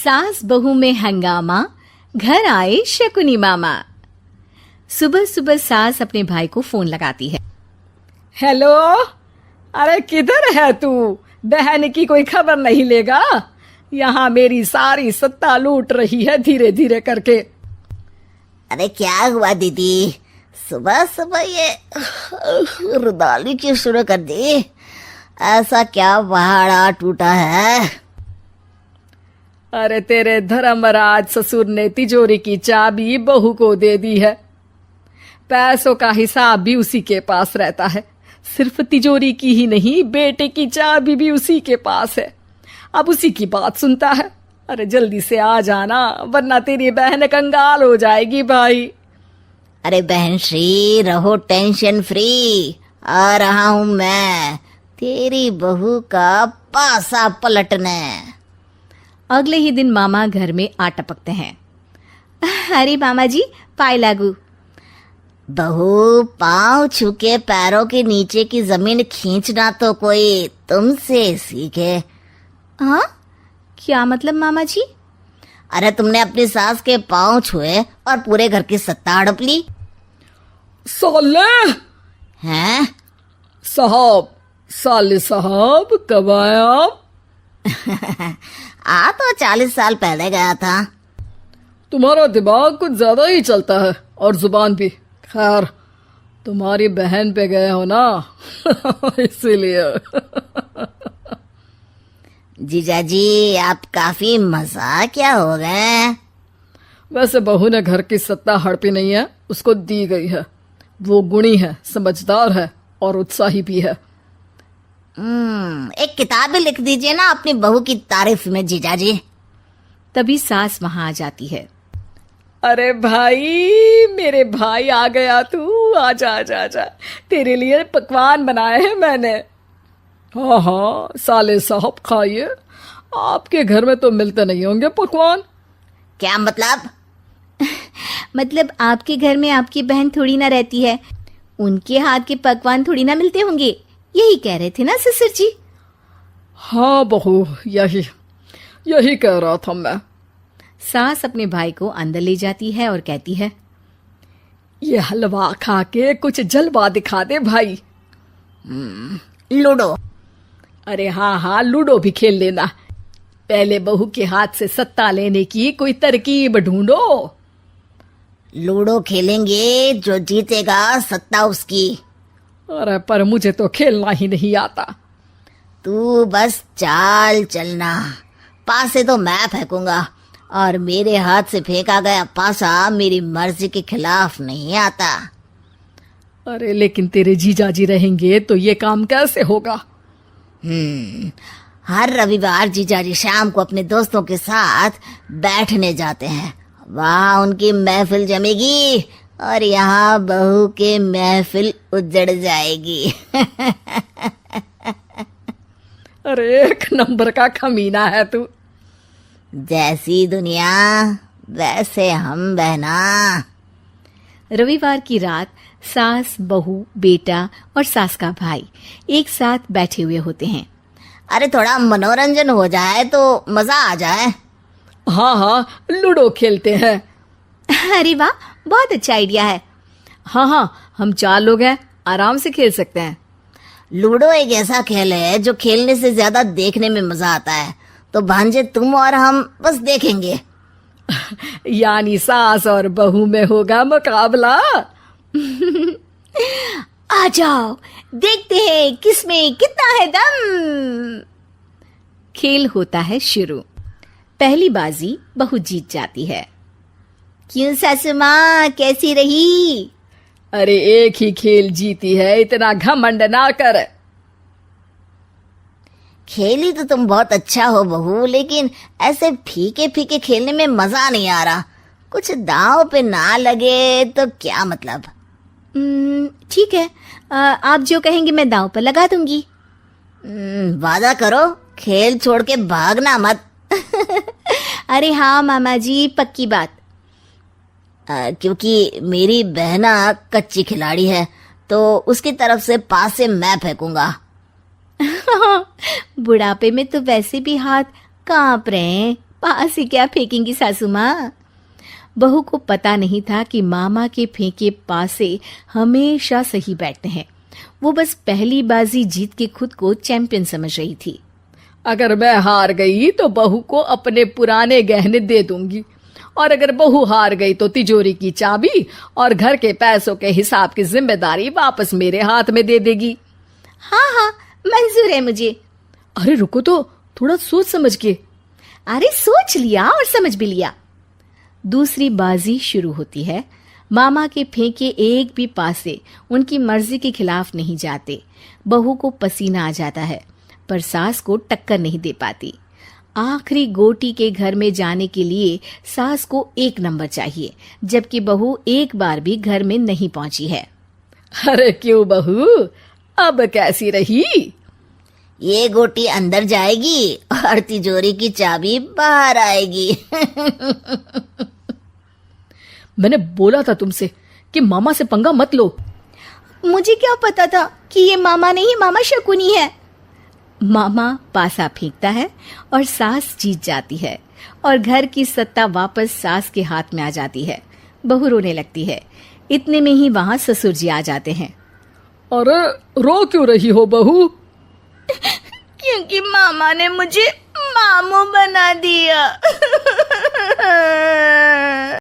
सास बहू में हंगामा, घर आए शकुनी मामा। सुबह सुबह सास अपने भाई को फोन लगाती है। हेलो, अरे किधर है तू? बहन की कोई खबर नहीं लेगा? यहाँ मेरी सारी सत्ता लूट रही है धीरे धीरे करके। अरे क्या हुआ दीदी, सुबह सुबह ये रुदाली क्यों शुरू कर दी? ऐसा क्या पहाड़ा टूटा है? अरे तेरे धर्मराज ससुर ने तिजोरी की चाबी बहू को दे दी है। पैसों का हिसाब भी उसी के पास रहता है। सिर्फ तिजोरी की ही नहीं, बेटे की चाबी भी उसी के पास है। अब उसी की बात सुनता है। अरे जल्दी से आ जाना, वरना तेरी बहन कंगाल हो जाएगी भाई। अरे बहन श्री, रहो टेंशन फ्री। आ रहा हूं मैं, तेरी बहू का पासा पलटने। अगले ही दिन मामा घर में आ टपकते हैं। अरे मामा जी, पाए लागू। बहू, पाँव छू के पैरों के नीचे की जमीन खींचना तो कोई तुमसे सीखे। हाँ, क्या मतलब मामा जी? अरे तुमने अपनी सास के पाँव छुए और पूरे घर की सत्ता हड़प ली। साले हैं? साहब, साले साहब कब आए आप? आ तो 40 साल पहले गया था। तुम्हारा दिमाग कुछ ज्यादा ही चलता है और जुबान भी। खैर, तुम्हारी बहन पे गए हो ना इसीलिए। जीजाजी, आप काफी मजाकिया हो गए। वैसे बहू ने घर की सत्ता हड़पी नहीं है, उसको दी गई है। वो गुणी है, समझदार है और उत्साही भी है। एक किताब भी लिख दीजिए ना अपनी बहू की तारीफ में जीजाजी। तभी सास वहां आ जाती है। अरे भाई, मेरे भाई आ गया तू। आजा आजा आजा, तेरे लिए पकवान बनाए हैं मैंने। हाँ हाँ साले साहब, खाइए। आपके घर में तो मिलते नहीं होंगे पकवान। क्या मतलब? मतलब आपके घर में आपकी बहन थोड़ी ना रहती है, उनके हाथ के पकवान थोड़ी ना मिलते होंगे, यही कह रहे थे ना ससुर जी? हाँ बहू, यही कह रहा था मैं। सास अपने भाई को अंदर ले जाती है और कहती है, ये हलवा खा के कुछ जलवा दिखा दे भाई। लूडो? अरे हाँ हाँ, लूडो भी खेल लेना। पहले बहू के हाथ से सत्ता लेने की कोई तरकीब ढूंढो। लूडो खेलेंगे, जो जीतेगा सत्ता उसकी। अरे पर मुझे तो खेलना ही नहीं आता। तू बस चाल चलना, पासे तो मैं फेंकूंगा और मेरे हाथ से फेंका गया पासा मेरी मर्जी के खिलाफ नहीं आता। अरे लेकिन तेरे जीजाजी रहेंगे तो ये काम कैसे होगा? हर रविवार जीजाजी शाम को अपने दोस्तों के साथ बैठने जाते हैं। वहाँ उनकी महफिल जमेगी और यहाँ बहू के महफिल उजड़ जाएगी। अरे एक नंबर का कमीना है तू। जैसी दुनिया वैसे हम बहना। रविवार की रात सास, बहू, बेटा और सास का भाई एक साथ बैठे हुए होते हैं। अरे थोड़ा मनोरंजन हो जाए तो मजा आ जाए। हाँ हाँ, लूडो खेलते हैं। अरे वाह, बहुत अच्छा आइडिया है। हाँ हाँ, हम 4 लोग हैं, आराम से खेल सकते हैं। लूडो एक ऐसा खेल है जो खेलने से ज्यादा देखने में मजा आता है। तो भांजे, तुम और हम बस देखेंगे। यानी सास और बहू में होगा मुकाबला। आ जाओ, देखते हैं किसमें कितना है दम। खेल होता है शुरू। पहली बाजी बहू जीत जाती है। क्यों सासू माँ, कैसी रही? अरे एक ही खेल जीती है, इतना घमंड ना कर। खेली तो तुम बहुत अच्छा हो बहू, लेकिन ऐसे फीके फीके खेलने में मजा नहीं आ रहा। कुछ दांव पे ना लगे तो क्या मतलब? ठीक है, आप जो कहेंगे मैं दांव पर लगा दूंगी। वादा करो, खेल छोड़ के भागना मत। अरे हाँ मामा जी, पक्की बात। क्योंकि मेरी बहना कच्ची खिलाड़ी है, तो उसकी तरफ से पास से मैं फेंकूंगा। बुढ़ापे में तो वैसे भी हाथ कांप रहे हैं, पास ही क्या फेंकेंगी सासू माँ। बहू को पता नहीं था कि मामा के फेंके पासे हमेशा सही बैठते हैं। वो बस पहली बाजी जीत के खुद को चैंपियन समझ रही थी। अगर मैं हार गई तो बहू को अपने पुराने गहने दे दूंगी, और अगर बहू हार गई तो तिजोरी की चाबी और घर के पैसों के हिसाब की जिम्मेदारी वापस मेरे हाथ में दे देगी। हाँ हाँ, मंजूर है मुझे। अरे रुको तो, थोड़ा सोच समझ के। अरे सोच लिया और समझ भी लिया। दूसरी बाजी शुरू होती है। मामा के फेंके एक भी पासे उनकी मर्जी के खिलाफ नहीं जाते। बहू को पसीना आ जाता है, पर सास को टक्कर नहीं दे पाती। आखिरी गोटी के घर में जाने के लिए सास को 1 नंबर चाहिए, जबकि बहू एक बार भी घर में नहीं पहुंची है। अरे क्यों बहू, अब कैसी रही? ये गोटी अंदर जाएगी और तिजोरी की चाबी बाहर आएगी। मैंने बोला था तुमसे कि मामा से पंगा मत लो। मुझे क्या पता था कि ये मामा नहीं, मामा शकुनी है। मामा पासा फेंकता है और सास जीत जाती है और घर की सत्ता वापस सास के हाथ में आ जाती है। बहू रोने लगती है। इतने में ही वहां ससुर जी आ जाते हैं। अरे रो क्यों रही हो बहू? क्योंकि मामा ने मुझे मामू बना दिया।